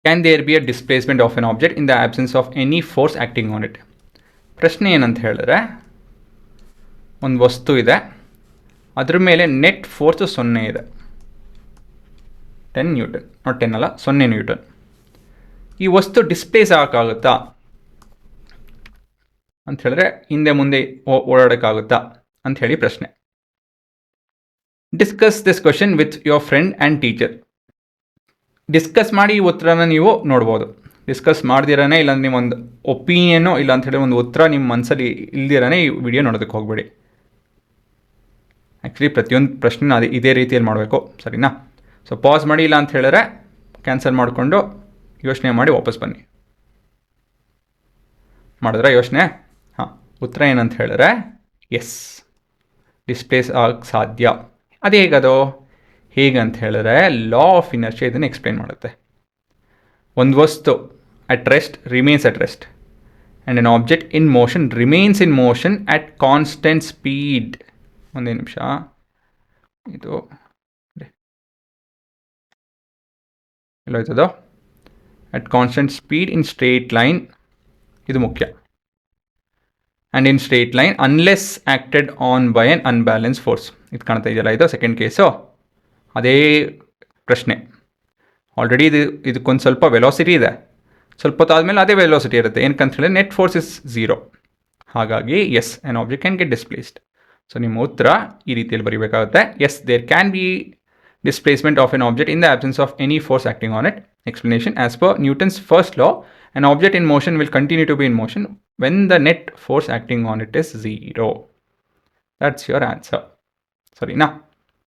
Can there be a displacement of an object in the absence of any force acting on it. ಪ್ರಶ್ನೆ ಏನಂತ ಹೇಳಿದ್ರೆ, ಒಂದು ವಸ್ತು ಇದೆ, ಅದ್ರ ಮೇಲೆ ನೆಟ್ ಫೋರ್ಸು 0 ಇದೆ, 10 ನ್ಯೂಟನ್, ನಾಟ್ 10 ಅಲ್ಲ 0 ನ್ಯೂಟನ್. ಈ ವಸ್ತು ಡಿಸ್ಪ್ಲೇಸ್ ಆಗೋಕ್ಕಾಗುತ್ತಾ ಅಂತ ಹೇಳಿದ್ರೆ, ಹಿಂದೆ ಮುಂದೆ ಓಡಾಡೋಕ್ಕಾಗುತ್ತಾ ಅಂತ ಹೇಳಿ ಪ್ರಶ್ನೆ. Discuss this question with your friend and teacher. Discuss ಮಾಡಿ ಈ ಉತ್ತರನ ನೀವು ನೋಡ್ಬೋದು. ಡಿಸ್ಕಸ್ ಮಾಡ್ದಿರಾನೆ, ಇಲ್ಲಾಂದ್ರೆ ನಿಮ್ಮೊಂದು ಒಪಿನಿಯನು ಇಲ್ಲ ಅಂತ ಹೇಳಿ ಒಂದು ಉತ್ತರ ನಿಮ್ಮ ಮನಸ್ಸಲ್ಲಿ ಇಲ್ದಿರಾನೆ ಈ ವಿಡಿಯೋ ನೋಡೋದಕ್ಕೆ ಹೋಗಬೇಡಿ. ಆ್ಯಕ್ಚುಲಿ ಪ್ರತಿಯೊಂದು ಪ್ರಶ್ನೆ ಇದೇ ರೀತಿಯಲ್ಲಿ ಮಾಡಬೇಕು, ಸರಿನಾ? ಸೊ ಪಾಸ್ ಮಾಡಿ, ಇಲ್ಲ ಅಂತ ಹೇಳಿದ್ರೆ ಕ್ಯಾನ್ಸಲ್ ಮಾಡಿಕೊಂಡು ಯೋಚನೆ ಮಾಡಿ ವಾಪಸ್ ಬನ್ನಿ. ಮಾಡಿದ್ರೆ ಯೋಚನೆ? ಹಾಂ, ಉತ್ತರ ಏನಂತ ಹೇಳಿದ್ರೆ ಎಸ್, ಡಿಸ್ಪ್ಲೇಸ್ ಆಗಕ್ಕೆ ಸಾಧ್ಯ. ಅದು ಹೇಗದು? ಹೇಗಂತ ಹೇಳಿದ್ರೆ ಲಾ ಆಫ್ ಇನರ್ಷಿಯಾ ಇದನ್ನು ಎಕ್ಸ್ಪ್ಲೇನ್ ಮಾಡುತ್ತೆ. ಒಂದು ವಸ್ತು at rest remains at rest and an object in motion remains in motion at constant speed. ಒಂದೇ ನಿಮಿಷ, ಇದು ಎಲ್ಲೋಯ್ತದೋ? At constant speed in straight line, ಇದು ಮುಖ್ಯ. And in straight line unless acted on by an unbalanced force. ಇದು ಕಾಣ್ತಾ ಇದೆಯಲ್ಲ, ಇದು ಸೆಕೆಂಡ್ ಕೇಸು. ಅದೇ ಪ್ರಶ್ನೆ. ಆಲ್ರೆಡಿ ಇದಕ್ಕೊಂದು ಸ್ವಲ್ಪ ವೆಲಾಸಿಟಿ ಇದೆ, ಸ್ವಲ್ಪ ಹೊತ್ತಾದಮೇಲೆ ಅದೇ ವೆಲಾಸಿಟಿ ಇರುತ್ತೆ. ಏನಕ್ಕಂತ ಹೇಳಿದ್ರೆ ನೆಟ್ ಫೋರ್ಸ್ ಇಸ್ 0. ಹಾಗಾಗಿ yes, an object can get displaced. So ನಿಮ್ಮ ಉತ್ತರ ಈ ರೀತಿಯಲ್ಲಿ ಬರೀಬೇಕಾಗುತ್ತೆ. Yes, there can be displacement of an object in the absence of any force acting on it. Explanation: as per Newton's first law, an object in motion will continue to be in motion when the net force acting on it is 0. That's your answer. Sorry, now.